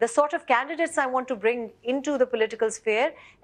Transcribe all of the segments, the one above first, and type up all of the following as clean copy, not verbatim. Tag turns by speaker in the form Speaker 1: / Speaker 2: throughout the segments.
Speaker 1: the sort of candidates I want to bring into the political sphere,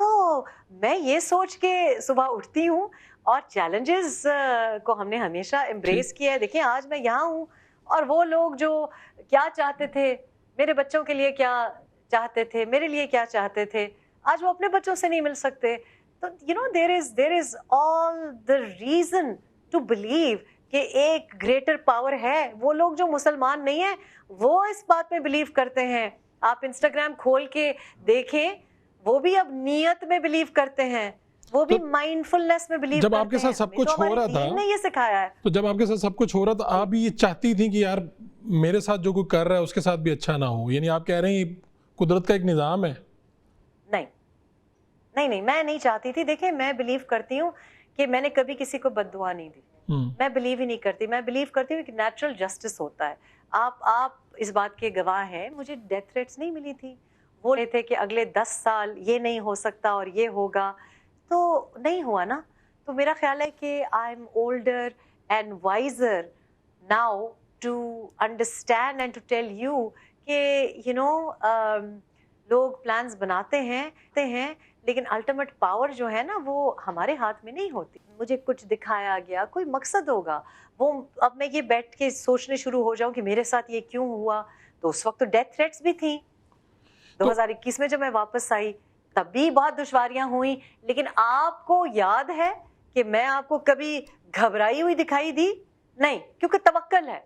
Speaker 1: تو میں یہ سوچ کے صبح اٹھتی ہوں اور چیلنجز کو ہم نے ہمیشہ امبریس کیا ہے. دیکھیں آج میں یہاں ہوں اور وہ لوگ جو کیا چاہتے تھے, میرے بچوں کے لیے کیا چاہتے تھے, میرے لیے کیا چاہتے تھے, آج وہ اپنے بچوں سے نہیں مل سکتے. تو there is all the reason to believe کہ ایک گریٹر پاور ہے. وہ لوگ جو مسلمان نہیں ہیں وہ اس بات میں بلیو کرتے ہیں. آپ انسٹاگرام کھول کے دیکھیں, وہ بھی اب نیت میں بلیو کرتے ہیں, وہ بھی مائنڈفلنس میں بلیو کرتے ہیں.
Speaker 2: جب آپ کے ساتھ سب کچھ ہو رہا تھا,
Speaker 1: دین نے یہ سکھایا ہے.
Speaker 2: تو جب آپ کے ساتھ سب کچھ ہو رہا تھا آپ یہ چاہتی تھیں کہ یار میرے ساتھ جو کوئی کر رہا ہے اس کے ساتھ بھی اچھا نہ ہو, یعنی آپ کہہ رہے ہیں قدرت کا ایک نظام ہے؟
Speaker 1: نہیں, میں نہیں چاہتی تھی. دیکھیں میں بلیو کرتی ہوں کہ میں نے کبھی کسی کو بد دعا نہیں دی. میں بلیو ہی نہیں کرتی. میں بلیو کرتی ہوں کہ نیچرل جسٹس ہوتا ہے. آپ اس بات کے گواہ ہیں. مجھے ڈیتھ تھریٹس نہیں ملی تھی. وہ یہ تھے کہ اگلے 10 سال یہ نہیں ہو سکتا اور یہ ہوگا, تو نہیں ہوا نا. تو میرا خیال ہے کہ I am older and wiser now to understand and to tell you کہ لوگ پلانز بناتے ہیں لیکن الٹیمیٹ پاور جو ہے نا وہ ہمارے ہاتھ میں نہیں ہوتی. مجھے کچھ دکھایا گیا, کوئی مقصد ہوگا, وہ اب میں یہ بیٹھ کے سوچنے شروع ہو جاؤں کہ میرے ساتھ یہ کیوں ہوا. تو اس وقت تو ڈیتھ تھریٹس بھی تھیں. 2021 میں جب میں واپس آئی تب بھی بہت دشواریاں ہوئیں, لیکن آپ کو یاد ہے کہ میں آپ کو کبھی گھبرائی ہوئی دکھائی دی؟ نہیں, کیونکہ توکل ہے.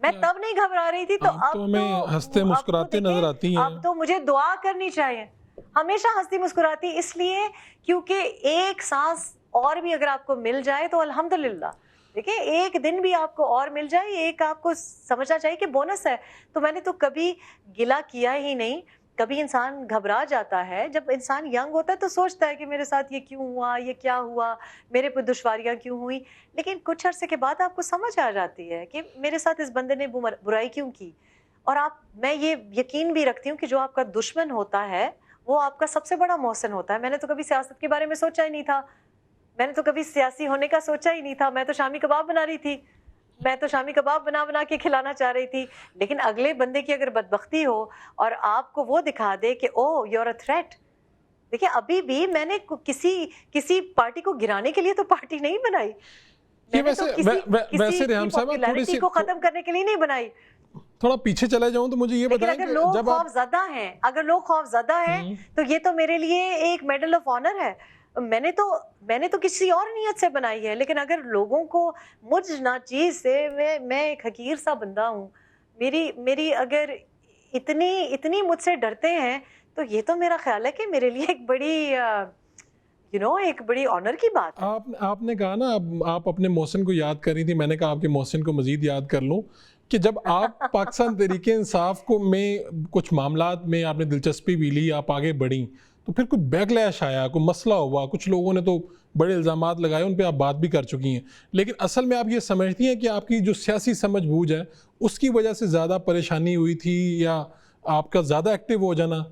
Speaker 1: میں تب نہیں گھبرا رہی تھی. تو اب تو
Speaker 2: ہنستے مسکراتے نظر آتی ہیں.
Speaker 1: اب تو مجھے دعا کرنی چاہیے, ہمیشہ ہنستی مسکراتی, اس لیے کیونکہ ایک سانس اور بھی اگر آپ کو مل جائے تو الحمدللہ. دیکھیں ایک دن بھی آپ کو اور مل جائے, ایک آپ کو سمجھنا چاہیے کہ بونس ہے. تو میں نے تو کبھی گلہ کیا ہی نہیں. کبھی انسان گھبرا جاتا ہے, جب انسان ینگ ہوتا ہے تو سوچتا ہے کہ میرے ساتھ یہ کیوں ہوا, یہ کیا ہوا, میرے پہ دشواریاں کیوں ہوئی. لیکن کچھ عرصے کے بعد آپ کو سمجھ آ جاتی ہے کہ میرے ساتھ اس بندے نے برائی کیوں کی. اور میں یہ یقین بھی رکھتی ہوں کہ جو آپ کا دشمن ہوتا ہے وہ آپ کا سب سے بڑا محسن ہوتا ہے. میں نے تو کبھی سیاست کے بارے میں سوچا ہی نہیں تھا, میں نے تو کبھی سیاسی ہونے کا سوچا ہی نہیں تھا. میں تو شامی کباب بنا رہی تھی, میں تو شامی کباب بنا کے کھلانا چاہ رہی تھی. لیکن اگلے بندے کی اگر بدبختی ہو اور آپ کو وہ دکھا دے کہ او یو آر اے تھریٹ. دیکھیں ابھی بھی میں نے کسی پارٹی کو گرانے کے لیے تو پارٹی نہیں بنائی. میں نے تو کسی پاپولیرٹی کو ختم کرنے کے لیے نہیں بنائی.
Speaker 2: تھوڑا پیچھے چلا جاؤں تو مجھے یہ بتائیں
Speaker 1: اگر لوگ خوف زدہ ہیں تو یہ تو میرے لیے ایک میڈل آف آنر ہے. میں نے تو کسی اور نیت سے بنائی ہے. لیکن اگر لوگوں کو مجھ ناچیز سے, میں ایک حقیر سا بندہ ہوں, میری اگر اتنی مجھ سے ڈرتے ہیں تو یہ تو میرا خیال ہے کہ میرے لیے ایک بڑی آنر کی بات ہے.
Speaker 2: آپ نے کہا نا آپ اپنے محسن کو یاد کر رہی تھی, میں نے کہا آپ کے محسن کو مزید یاد کر لوں کہ جب آپ پاکستان تحریک انصاف میں کچھ معاملات میں آپ نے دلچسپی بھی لی, آپ آگے بڑھیں, تو پھر کوئی بیک لیش آیا, کوئی مسئلہ ہوا, کچھ لوگوں نے تو بڑے الزامات لگائے, ان پہ آپ بات بھی کر چکی ہیں. لیکن اصل میں آپ یہ سمجھتی ہیں کہ آپ کی جو سیاسی سمجھ بوجھ ہے اس کی وجہ سے زیادہ پریشانی ہوئی تھی یا آپ کا زیادہ ایکٹیو ہو جانا؟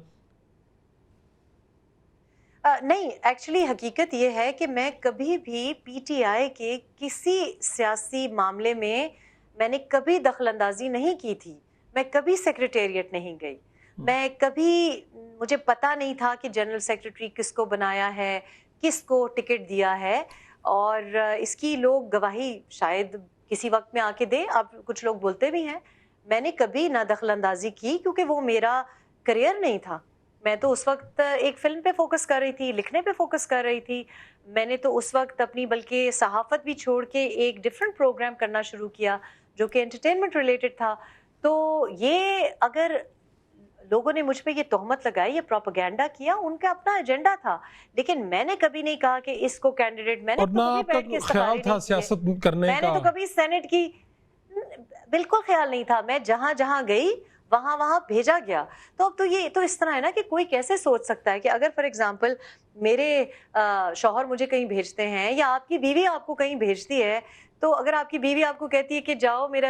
Speaker 1: نہیں, ایکچولی حقیقت یہ ہے کہ میں کبھی بھی پی ٹی آئی کے کسی سیاسی معاملے میں نے کبھی دخل اندازی نہیں کی تھی. میں کبھی سیکریٹریٹ نہیں گئی. میں کبھی, مجھے پتا نہیں تھا کہ جنرل سیکریٹری کس کو بنایا ہے, کس کو ٹکٹ دیا ہے, اور اس کی لوگ گواہی شاید کسی وقت میں آ کے دیں. اب کچھ لوگ بولتے بھی ہیں. میں نے کبھی نہ دخل اندازی کی کیونکہ وہ میرا کریئر نہیں تھا. میں تو اس وقت ایک فلم پہ فوکس کر رہی تھی, لکھنے پہ فوکس کر رہی تھی. میں نے تو اس وقت اپنی بلکہ صحافت بھی چھوڑ کے ایک ڈفرینٹ پروگرام کرنا شروع کیا جو کہ انٹرٹینمنٹ ریلیٹڈ تھا. تو یہ اگر لوگوں نے مجھ پہ یہ تہمت لگائی, یہ پروپیگنڈا کیا, ان کا اپنا ایجنڈا تھا. لیکن میں نے کبھی نہیں کہا کہ اس کو کینڈیڈیٹ, میں نے تو کبھی بیٹھ کے
Speaker 2: خیال تھا سیاست کرنے کا,
Speaker 1: میں نے تو کبھی سینٹ کی بالکل خیال نہیں تھا. میں جہاں گئی وہاں بھیجا گیا. تو اب تو یہ تو اس طرح ہے نا کہ کوئی کیسے سوچ سکتا ہے کہ اگر فار ایگزامپل میرے شوہر مجھے کہیں بھیجتے ہیں یا آپ کی بیوی آپ کو کہیں بھیجتی ہے, تو اگر آپ کی بیوی آپ کو کہتی ہے کہ جاؤ میرا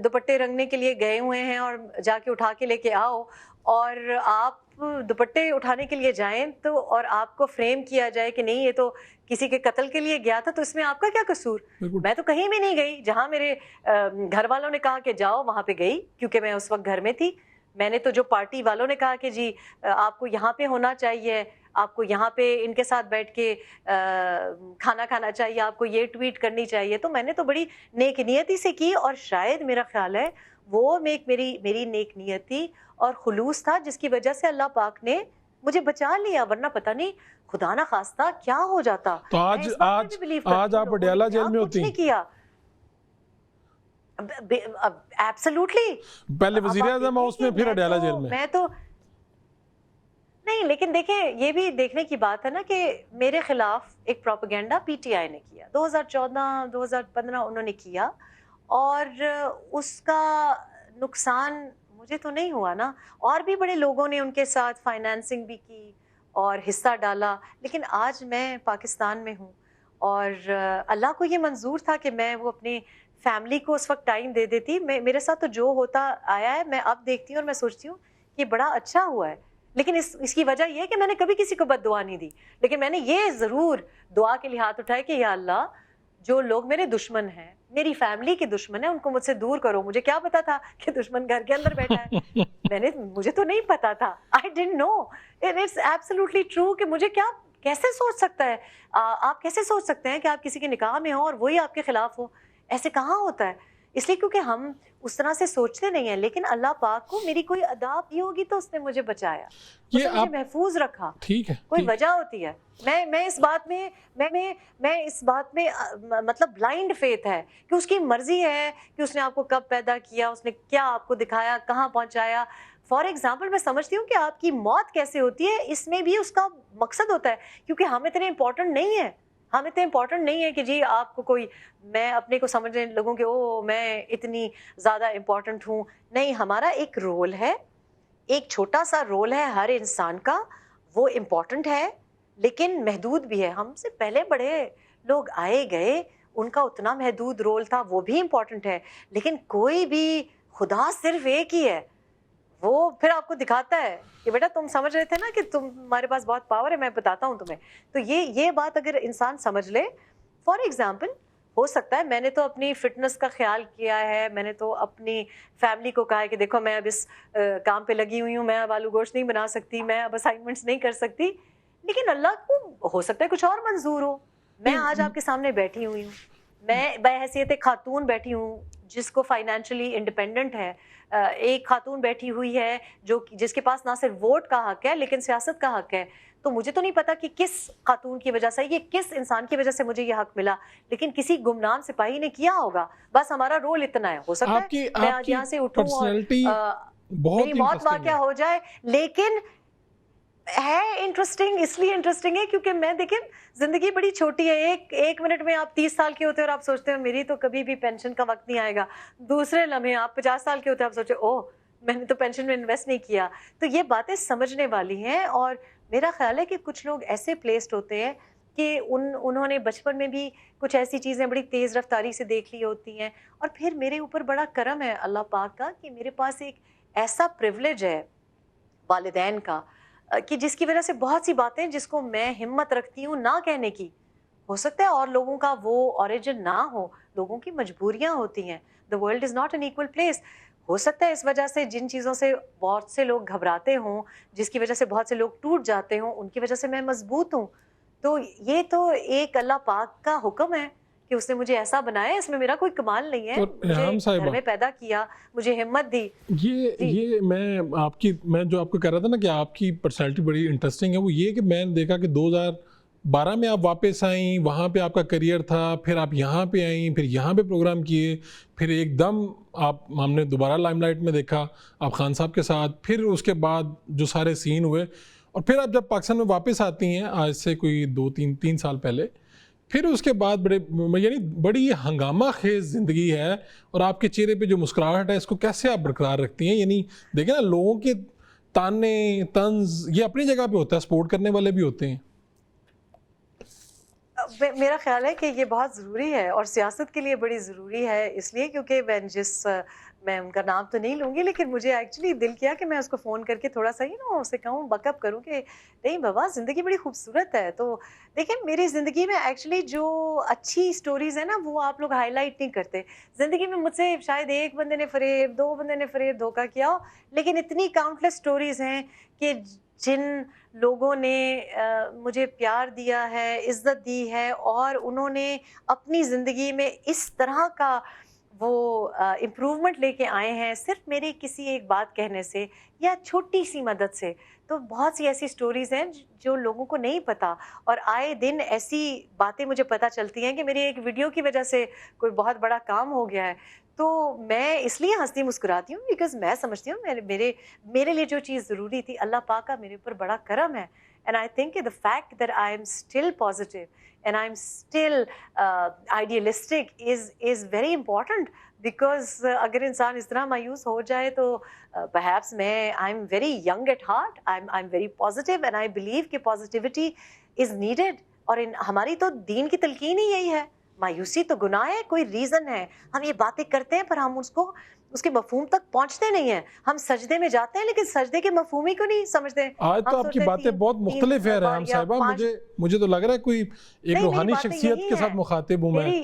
Speaker 1: دوپٹے رنگنے کے لیے گئے ہوئے ہیں اور جا کے اٹھا کے لے کے آؤ, اور آپ دوپٹے اٹھانے کے لیے جائیں تو اور آپ کو فریم کیا جائے کہ نہیں یہ تو کسی کے قتل کے لیے گیا تھا, تو اس میں آپ کا کیا قصور؟ میں تو کہیں بھی نہیں گئی. جہاں میرے گھر والوں نے کہا کہ جاؤ وہاں پہ گئی, کیونکہ میں اس وقت گھر میں تھی. میں نے تو جو پارٹی والوں نے کہا کہ جی آپ کو یہاں پہ ہونا چاہیے, آپ کو یہاں پہ ان کے ساتھ بیٹھ کے کھانا کھانا چاہیے, آپ کو یہ ٹویٹ کرنی چاہیے. تو میں نے تو بڑی نیک نیتی سے کی, اور شاید میرا خیال ہے وہ میری نیک نیتی اور خلوص تھا جس کی وجہ سے اللہ پاک نے مجھے بچا لیا, ورنہ پتہ نہیں خدا نہ خواستہ کیا ہو جاتا.
Speaker 2: تو آج آپ اڈیالہ جیل میں ہوتی
Speaker 1: کیا ایبسلیوٹلی,
Speaker 2: پہلے وزیر اعظم ہاؤس میں پھر اڈیالہ جیل میں.
Speaker 1: میں تو نہیں, لیکن دیکھیں یہ بھی دیکھنے کی بات ہے نا کہ میرے خلاف ایک پروپیگنڈا پی ٹی آئی نے کیا 2014-2015 انہوں نے کیا, اور اس کا نقصان مجھے تو نہیں ہوا نا, اور بھی بڑے لوگوں نے ان کے ساتھ فائنانسنگ بھی کی اور حصہ ڈالا. لیکن آج میں پاکستان میں ہوں, اور اللہ کو یہ منظور تھا کہ میں وہ اپنی فیملی کو اس وقت ٹائم دے دیتی. میرے ساتھ تو جو ہوتا آیا ہے میں اب دیکھتی ہوں اور میں سوچتی ہوں کہ بڑا اچھا ہوا ہے. لیکن اس کی وجہ یہ ہے کہ میں نے کبھی کسی کو بد دعا نہیں دی, لیکن میں نے یہ ضرور دعا کے لیے ہاتھ اٹھائے کہ یا اللہ جو لوگ میرے دشمن ہیں, میری فیملی کے دشمن ہیں, ان کو مجھ سے دور کرو. مجھے کیا پتا تھا کہ دشمن گھر کے اندر بیٹھا ہے, مجھے تو نہیں پتا تھا. I didn't know. It's absolutely true کہ مجھے کیسے سوچ سکتا ہے, آپ کیسے سوچ سکتے ہیں کہ آپ کسی کے نکاح میں ہو اور وہی آپ کے خلاف ہو؟ ایسے کہاں ہوتا ہے. اس لیے کیونکہ ہم اس طرح سے سوچتے نہیں ہیں, لیکن اللہ پاک کو میری کوئی ادا کی ہوگی تو اس نے مجھے بچایا, اس نے مجھے محفوظ رکھا.
Speaker 2: ٹھیک ہے,
Speaker 1: کوئی وجہ ہوتی ہے. میں اس بات میں مطلب بلائنڈ فیتھ ہے کہ اس کی مرضی ہے کہ اس نے آپ کو کب پیدا کیا, اس نے کیا آپ کو دکھایا, کہاں پہنچایا. فار ایگزامپل میں سمجھتی ہوں کہ آپ کی موت کیسے ہوتی ہے, اس میں بھی اس کا مقصد ہوتا ہے, کیونکہ ہم اتنے امپورٹنٹ نہیں ہیں. ہم اتنے امپورٹنٹ نہیں ہے کہ جی آپ کو کوئی, میں اپنے کو سمجھ رہے لوگوں کے او میں اتنی زیادہ امپورٹنٹ ہوں. نہیں, ہمارا ایک رول ہے, ایک چھوٹا سا رول ہے ہر انسان کا, وہ امپورٹنٹ ہے لیکن محدود بھی ہے. ہم سے پہلے بڑے لوگ آئے گئے, ان کا اتنا محدود رول تھا, وہ بھی امپورٹنٹ ہے. لیکن کوئی بھی, خدا صرف ایک ہی ہے, وہ پھر آپ کو دکھاتا ہے کہ بیٹا تم سمجھ رہے تھے نا کہ تمہارے پاس بہت پاور ہے, میں بتاتا ہوں تمہیں. تو یہ بات اگر انسان سمجھ لے, فار ایگزامپل ہو سکتا ہے میں نے تو اپنی فٹنس کا خیال کیا ہے, میں نے تو اپنی فیملی کو کہا ہے کہ دیکھو میں اب اس کام پہ لگی ہوئی ہوں, میں اب آلو گوشت نہیں بنا سکتی, میں اب اسائنمنٹس نہیں کر سکتی. لیکن اللہ کو ہو سکتا ہے کچھ اور منظور ہو. میں آج آپ کے سامنے بیٹھی ہوئی ہوں, میں بحیثیت خاتون بیٹھی ہوں جس کو فائنینشلی انڈیپینڈنٹ ہے, ایک خاتون بیٹھی ہوئی ہے جس کے پاس نہ صرف ووٹ کا حق ہے لیکن سیاست کا حق ہے. تو مجھے تو نہیں پتا کہ کس خاتون کی وجہ سے, یہ کس انسان کی وجہ سے مجھے یہ حق ملا, لیکن کسی گمنام سپاہی نے کیا ہوگا. بس ہمارا رول اتنا ہے. ہو سکتا ہے میں آج یہاں سے اٹھوں اور میری موت واقعہ ہو جائے, لیکن ہے انٹرسٹنگ. اس لیے انٹرسٹنگ ہے کیونکہ میں دیکھیں زندگی بڑی چھوٹی ہے. ایک منٹ میں آپ 30 سال کے ہوتے ہیں اور آپ سوچتے ہیں میری تو کبھی بھی پینشن کا وقت نہیں آئے گا. دوسرے لمحے آپ 50 سال کے ہوتے ہیں, آپ سوچے اوہ میں نے تو پینشن میں انویسٹ نہیں کیا. تو یہ باتیں سمجھنے والی ہیں, اور میرا خیال ہے کہ کچھ لوگ ایسے پلیسڈ ہوتے ہیں کہ انہوں نے بچپن میں بھی کچھ ایسی چیزیں بڑی تیز رفتاری سے دیکھ لی ہوتی ہیں. اور پھر میرے اوپر بڑا کرم ہے اللہ پاک کا کہ میرے پاس ایک ایسا پریولیج ہے والدین کا کہ جس کی وجہ سے بہت سی باتیں جس کو میں ہمت رکھتی ہوں نہ کہنے کی, ہو سکتا ہے اور لوگوں کا وہ اوریجن نہ ہو, لوگوں کی مجبوریاں ہوتی ہیں. The world is not an equal place. ہو سکتا ہے اس وجہ سے جن چیزوں سے بہت سے لوگ گھبراتے ہوں, جس کی وجہ سے بہت سے لوگ ٹوٹ جاتے ہوں, ان کی وجہ سے میں مضبوط ہوں. تو یہ تو ایک اللہ پاک کا حکم ہے کہ اس نے مجھے ایسا بنایا, اس میں میرا کوئی کمال نہیں ہے. مجھے گھر میں پیدا کیا, مجھے ہمت دی.
Speaker 2: یہ میں جو آپ کو کہہ رہا تھا نا کہ آپ کی پرسنالٹی بڑی انٹرسٹنگ ہے, وہ یہ کہ میں نے دیکھا کہ 2012 میں آپ واپس آئیں, وہاں پہ آپ کا کریئر تھا, پھر آپ یہاں پہ آئیں, پھر یہاں پہ پروگرام کیے, پھر ایک دم ہم نے دوبارہ لائم لائٹ میں دیکھا آپ خان صاحب کے ساتھ, پھر اس کے بعد جو سارے سین ہوئے, اور پھر آپ جب پاکستان میں واپس آتی ہیں آج سے کوئی 2-3 سال پہلے, پھر اس کے بعد یعنی بڑی ہنگامہ خیز زندگی ہے, اور آپ کے چہرے پہ جو مسکراہٹ ہے اس کو کیسے آپ برقرار رکھتی ہیں؟ یعنی دیکھیں نا لوگوں کے تانے طنز یہ اپنی جگہ پہ ہوتا ہے, سپورٹ کرنے والے بھی ہوتے ہیں.
Speaker 1: میرا خیال ہے کہ یہ بہت ضروری ہے اور سیاست کے لیے بڑی ضروری ہے, اس لیے کیونکہ میں ان کا نام تو نہیں لوں گی, لیکن مجھے ایکچولی دل کیا کہ میں اس کو فون کر کے تھوڑا سا اسے کہوں, بیک اپ کروں کہ نہیں بابا زندگی بڑی خوبصورت ہے. تو دیکھیں میری زندگی میں ایکچولی جو اچھی سٹوریز ہیں نا وہ آپ لوگ ہائی لائٹ نہیں کرتے. زندگی میں مجھ سے شاید ایک بندے نے فریب, 2 بندے نے فریب دھوکہ کیا ہو, لیکن اتنی کاؤنٹلیس سٹوریز ہیں کہ جن لوگوں نے مجھے پیار دیا ہے، عزت دی ہے، اور انہوں نے اپنی زندگی میں اس طرح کا وہ امپروومنٹ لے کے آئے ہیں صرف میری کسی ایک بات کہنے سے یا چھوٹی سی مدد سے. تو بہت سی ایسی سٹوریز ہیں جو لوگوں کو نہیں پتا, اور آئے دن ایسی باتیں مجھے پتہ چلتی ہیں کہ میری ایک ویڈیو کی وجہ سے کوئی بہت بڑا کام ہو گیا ہے. تو میں اس لیے ہنستی مسکراتی ہوں بیکاز میں سمجھتی ہوں میرے لیے جو چیز ضروری تھی, اللہ پاک کا میرے اوپر بڑا کرم ہے. And I think the fact that I am still positive and I'm still idealistic is very important, because اگر انسان اس طرح مایوس ہو جائے تو perhaps I'm very young at heart, I'm very positive and I believe کہ positivity is needed. اور ہماری تو دین کی تلقین ہی یہی ہے, مایوسی تو گناہ ہے, کوئی ریزن ہے. ہم یہ باتیں کرتے ہیں پر ہم اس کے مفہوم تک پہنچتے نہیں ہیں. ہم سجدے میں جاتے ہیں لیکن سجدے کے مفہوم ہی کو نہیں سمجھتے.
Speaker 2: آج تو آپ کی باتیں بہت مختلف ہیں ریحام صاحبہ, مجھے تو لگ رہا ہے کوئی ایک روحانی شخصیت کے ساتھ مخاطب ہوں میں.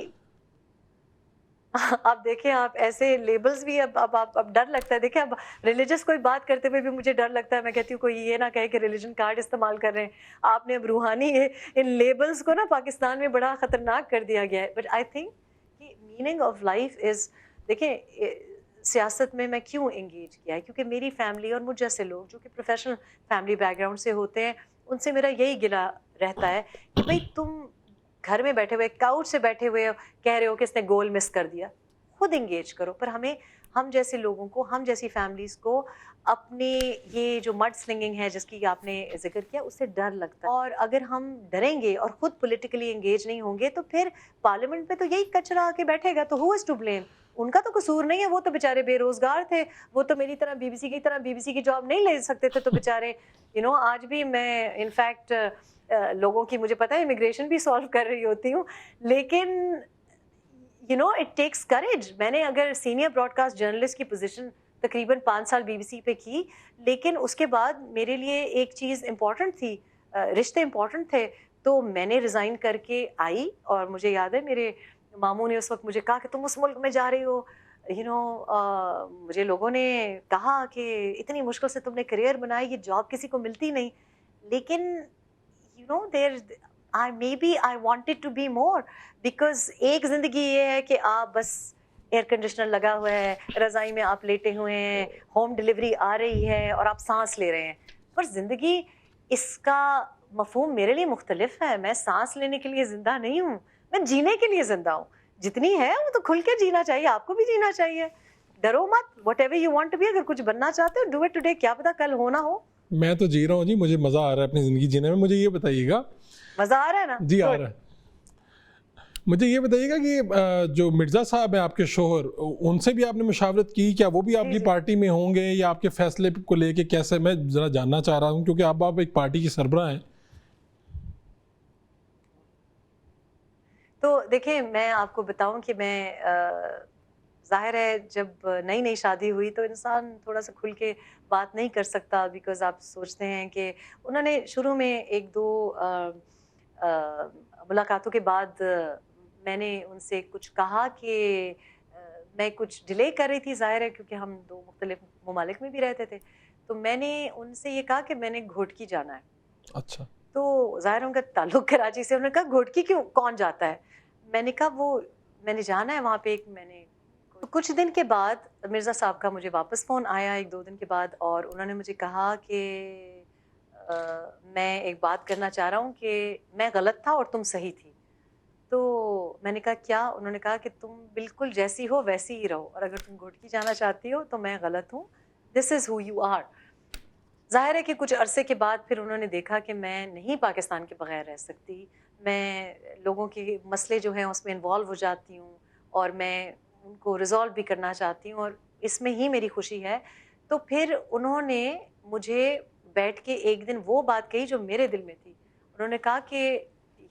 Speaker 1: آپ دیکھیں, آپ ایسے لیبلز بھی اب ڈر لگتا ہے. دیکھیں اب ریلیجس کوئی بات کرتے ہوئے بھی مجھے ڈر لگتا ہے. میں کہتی ہوں کوئی یہ نہ کہے کہ ریلیجن کارڈ استعمال کر رہے ہیں. آپ نے اب روحانی ان لیبلز کو نا پاکستان میں بڑا خطرناک کر دیا گیا ہے. بٹ آئی تھنک کہ میننگ آف لائف از, دیکھیں سیاست میں کیوں انگیج کیا ہے, کیونکہ میری فیملی اور مجھ جیسے لوگ جو کہ پروفیشنل فیملی بیک گراؤنڈ سے ہوتے ہیں, ان سے میرا یہی گلہ رہتا ہے کہ بھئی تم گھر میں بیٹھے ہوئے, کاؤچ سے بیٹھے ہوئے کہہ رہے ہو کہ اس نے گول مس کر دیا. خود انگیج کرو. پر ہم جیسے لوگوں کو, ہم جیسی فیملیز کو اپنے یہ جو مڈ سلنگنگ ہے جس کی آپ نے ذکر کیا, اس سے ڈر لگتا ہے. اور اگر ہم ڈریں گے اور خود پولیٹیکلی انگیج نہیں ہوں گے تو پھر پارلیمنٹ پہ تو یہی کچرا آ کے بیٹھے گا. تو ہو از ٹو بلیم؟ ان کا تو قصور نہیں ہے, وہ تو بیچارے بے روزگار تھے, وہ تو میری طرح بی بی سی کی جاب نہیں لے سکتے تھے. تو بیچارے آج بھی میں انفیکٹ لوگوں کی, مجھے پتا ہے امیگریشن بھی سالو کر رہی ہوتی ہوں, لیکن اٹ ٹیکس کریج. میں نے اگر سینئر براڈ کاسٹ جرنلسٹ کی پوزیشن تقریباً 5 سال بی بی سی پہ کی, لیکن اس کے بعد میرے لیے ایک چیز امپورٹنٹ تھی, رشتے امپورٹنٹ تھے, تو میں نے ریزائن کر کے آئی. اور مجھے یاد ہے میرے ماموں نے اس وقت مجھے کہا کہ تم اس ملک میں جا رہی ہو, مجھے لوگوں نے کہا کہ اتنی مشکل سے تم نے کریئر بنائی, یہ جاب کسی کو ملتی نہیں. لیکن maybe I wanted to be more, because ایک زندگی یہ ہے کہ آپ بس ایئر کنڈیشنر لگا ہوا ہے, رضائی میں آپ لیٹے ہوئے ہیں, ہوم ڈلیوری آ رہی ہے اور آپ سانس لے رہے ہیں. پر زندگی, اس کا مفہوم میرے لیے مختلف ہے. میں سانس لینے کے لیے زندہ نہیں ہوں, میں جینے کے لیے زندہ ہوں. جتنی ہے وہ تو کھل کے جینا چاہیے, آپ کو بھی جینا چاہیے. ڈرو مت, whatever you want to be. اگر کچھ بننا چاہتے ہو ڈو اٹ ٹوڈے, کیا پتا کل ہونا ہو.
Speaker 2: میں تو جی رہا ہوں جی, مجھے مزہ آ رہا ہے اپنی زندگی جینے میں. مجھے یہ بتائیے گا,
Speaker 1: مزہ آ رہا ہے نا؟
Speaker 2: جی آ رہا ہے. مجھے یہ بتائیے گا کہ جو مرزا صاحب ہیں آپ کے شوہر, ان سے بھی آپ نے مشاورت کی, کیا وہ بھی آپ کی پارٹی میں ہوں گے, یا آپ کے فیصلے کو لے کے کیسے؟ میں ذرا جاننا چاہ رہا ہوں کیونکہ آپ ایک پارٹی کی سربراہ ہیں.
Speaker 1: تو دیکھیں میں آپ کو بتاؤں کہ میں ظاہر ہے جب نئی شادی ہوئی تو انسان تھوڑا سا کھل کے بات نہیں کر سکتا, بیکاز آپ سوچتے ہیں کہ انہوں نے شروع میں 1-2 ملاقاتوں کے بعد میں نے ان سے کچھ کہا کہ میں کچھ ڈیلے کر رہی تھی, ظاہر ہے کیونکہ ہم 2 مختلف ممالک میں بھی رہتے تھے. تو میں نے ان سے یہ کہا کہ میں نے گھوٹکی جانا ہے.
Speaker 2: اچھا.
Speaker 1: تو ظاہر ان کا تعلق کراچی سے, انہوں نے کہا گھوٹکی کون جاتا ہے؟ میں نے کہا وہ میں نے جانا ہے وہاں پہ ایک. میں نے کچھ دن کے بعد مرزا صاحب کا مجھے واپس فون آیا 1-2 دن کے بعد, اور انہوں نے مجھے کہا کہ میں ایک بات کرنا چاہ رہا ہوں کہ میں غلط تھا اور تم صحیح تھی. تو میں نے کہا کیا؟ انہوں نے کہا کہ تم بالکل جیسی ہو ویسی ہی رہو, اور اگر تم گھوٹکی جانا چاہتی ہو تو میں غلط ہوں. دس از ہو یو آر. ظاہر ہے کہ کچھ عرصے کے بعد پھر انہوں نے دیکھا کہ میں نہیں پاکستان کے بغیر رہ سکتی, میں لوگوں کے مسئلے جو ہیں اس میں انوالو ہو جاتی ہوں, اور میں ان کو ریزالو بھی کرنا چاہتی ہوں, اور اس میں ہی میری خوشی ہے. تو پھر انہوں نے مجھے بیٹھ کے ایک دن وہ بات کہی جو میرے دل میں تھی. انہوں نے کہا کہ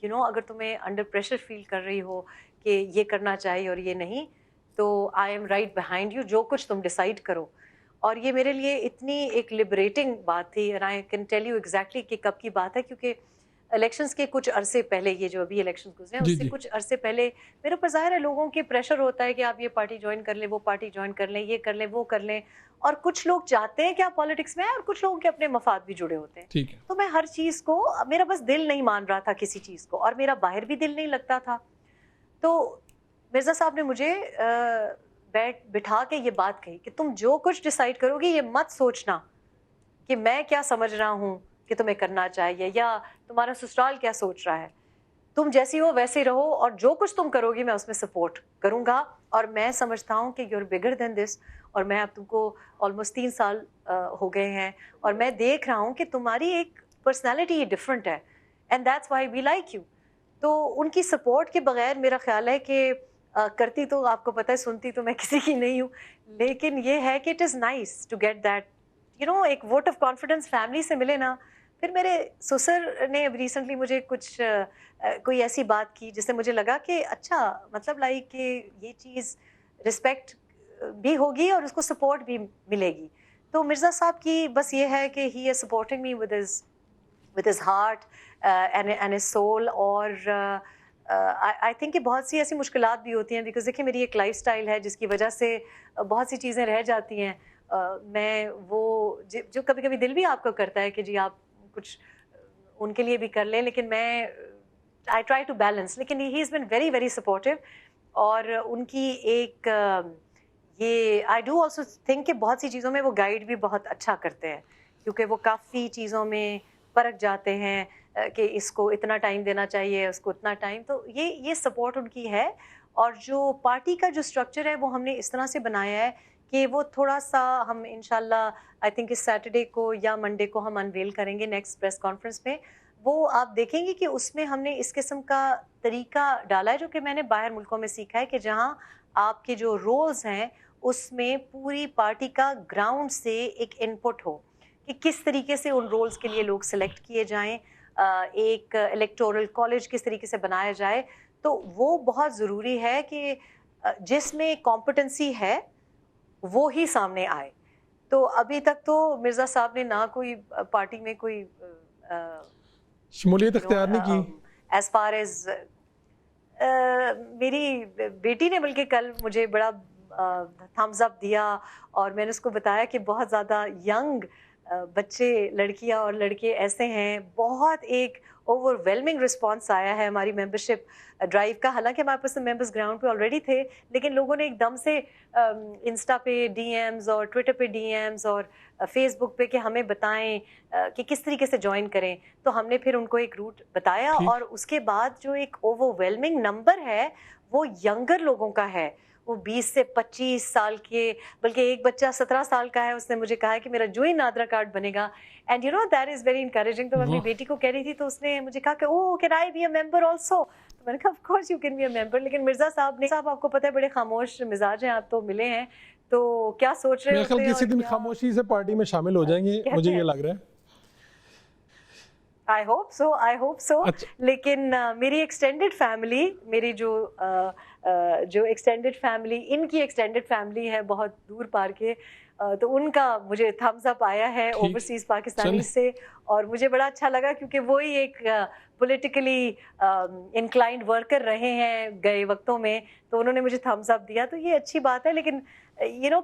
Speaker 1: اگر تمہیں انڈر پریشر فیل کر رہی ہو کہ یہ کرنا چاہیے اور یہ نہیں, تو I am right behind you, جو کچھ تم ڈیسائیڈ کرو. اور یہ میرے لیے اتنی ایک لبریٹنگ بات تھی, and I can tell you exactly کہ کب کی بات ہے, کیونکہ الیکشنز کے کچھ عرصے پہلے، یہ جو ابھی الیکشنز گزرے ہیں اس سے کچھ عرصے پہلے میرے اوپر ظاہر ہے لوگوں کے پریشر ہوتا ہے کہ آپ یہ پارٹی جوائن کر لیں، وہ پارٹی جوائن کر لیں، یہ کر لیں، وہ کر لیں، اور کچھ لوگ چاہتے ہیں کہ آپ پالیٹکس میں آئیں اور کچھ لوگوں کے اپنے مفاد بھی جڑے ہوتے ہیں. تو میں ہر چیز کو، میرا بس دل نہیں مان رہا تھا کسی چیز کو، اور میرا باہر بھی دل نہیں لگتا تھا. تو مرزا صاحب نے مجھے بٹھا کے یہ بات کہی کہ تم جو کچھ ڈیسائیڈ کرو گی یہ مت سوچنا کہ میں کیا سمجھ رہا ہوں کہ تمہیں کرنا چاہیے یا تمہارا سسرال کیا سوچ رہا ہے. تم جیسی ہو ویسے رہو، اور جو کچھ تم کرو گی میں اس میں سپورٹ کروں گا. اور میں سمجھتا ہوں کہ یو آر بگر دین دس، اور میں اب تم کو آلموسٹ 3 سال ہو گئے ہیں، اور میں دیکھ رہا ہوں کہ تمہاری ایک پرسنالٹی ڈفرینٹ ہے، and that's why we like you. تو ان کی سپورٹ کے بغیر میرا خیال ہے کہ کرتی تو آپ کو پتہ ہے، سنتی تو میں کسی کی نہیں ہوں، لیکن یہ ہے کہ it is nice to get that ایک ووٹ آف کانفیڈنس فیملی سے ملے نا. پھر میرے سسر نے اب ریسنٹلی مجھے کچھ کوئی ایسی بات کی جس سے مجھے لگا کہ اچھا، مطلب لائک کہ یہ چیز رسپیکٹ بھی ہوگی اور اس کو سپورٹ بھی ملے گی. تو مرزا صاحب کی بس یہ ہے کہ he is supporting me with his heart and his soul. اور آئی تھنک کہ بہت سی ایسی مشکلات بھی ہوتی ہیں، بیکاز دیکھیے میری ایک لائف اسٹائل ہے جس کی وجہ سے بہت سی چیزیں رہ جاتی ہیں. میں وہ جو کبھی کبھی دل بھی آپ کا کرتا ہے کہ جی آپ کچھ ان کے لیے بھی کر لیں، لیکن میں آئی ٹرائی ٹو بیلنس. لیکن he is been very very supportive. اور ان کی ایک یہ آئی ڈو آلسو تھنک کہ بہت سی چیزوں میں وہ گائیڈ بھی بہت اچھا کرتے ہیں، کیونکہ وہ کافی چیزوں میں پرکھ جاتے ہیں کہ اس کو اتنا ٹائم دینا چاہیے، اس کو اتنا ٹائم. تو یہ سپورٹ ان کی ہے. اور جو پارٹی کا جو اسٹرکچر ہے وہ ہم نے اس طرح سے بنایا ہے کہ وہ تھوڑا سا ہم انشاءاللہ آئی تھنک اس سیٹرڈے کو یا منڈے کو ہم انویل کریں گے نیکسٹ پریس کانفرنس میں. وہ آپ دیکھیں گے کہ اس میں ہم نے اس قسم کا طریقہ ڈالا ہے جو کہ میں نے باہر ملکوں میں سیکھا ہے، کہ جہاں آپ کے جو رولز ہیں اس میں پوری پارٹی کا گراؤنڈ سے ایک ان پٹ ہو کہ کس طریقے سے ان رولز کے لیے لوگ سلیکٹ کیے جائیں، ایک الیکٹورل کالج کس طریقے سے بنایا جائے. تو وہ بہت ضروری ہے کہ جس میں کمپٹنسی ہے وہ ہی سامنے آئے. تو ابھی تک تو مرزا صاحب نے نہ کوئی پارٹی میں کوئی
Speaker 2: شمولیت اختیار نہیں کی.
Speaker 1: ایز فار ایز میری بیٹی نے بلکہ کل مجھے بڑا تھمز اپ دیا، اور میں نے اس کو بتایا کہ بہت زیادہ ینگ بچے، لڑکیاں اور لڑکے ایسے ہیں. بہت ایک اوور ویلمنگ رسپانس آیا ہے ہماری ممبرشپ ڈرائیو کا. حالانکہ ہمارے پاس ممبرس گراؤنڈ پہ آلریڈی تھے، لیکن لوگوں نے ایک دم سے انسٹا پہ ڈی ایمز اور ٹویٹر پہ ڈی ایمز اور فیس بک پہ کہ ہمیں بتائیں کہ کس طریقے سے جوائن کریں. تو ہم نے پھر ان کو ایک روٹ بتایا، اور اس کے بعد جو ایک اوور ویلمنگ نمبر ہے وہ ینگر لوگوں کا ہے. وہ 20 سے 25 سال کے، بلکہ ایک بچہ 17 سال کا ہے، اس نے مجھے کہا کہ میرا جو ہی نادرا کارڈ بنے گا. And you know that is very encouraging. تو میں اپنی بیٹی کو کہہ رہی تھی تو اس نے مجھے کہا کہ oh can I be a member also. تو میں نے کہا of course you can be a member. لیکن مرزا صاحب آپ کو پتہ ہے بڑے خاموش مزاج ہیں، آپ تو ملے ہیں، تو کیا سوچ رہے ہوتے ہیں؟
Speaker 2: کسی دن خاموشی سے پارٹی میں شامل ہو جائیں گے، مجھے یہ لگ رہا ہے.
Speaker 1: I hope so. لیکن میری ایکسٹینڈڈ فیملی، میری جو ایکسٹینڈڈ فیملی، ان کی ایکسٹینڈڈ فیملی ہے بہت دور پار کے، تو ان کا مجھے تھمز اپ آیا ہے اوورسیز پاکستانی سے، اور مجھے بڑا اچھا لگا کیونکہ وہی ایک پولیٹیکلی انکلائنڈ ورکر رہے ہیں گئے وقتوں میں، تو انہوں نے مجھے تھمز اپ دیا. تو یہ اچھی بات ہے. لیکن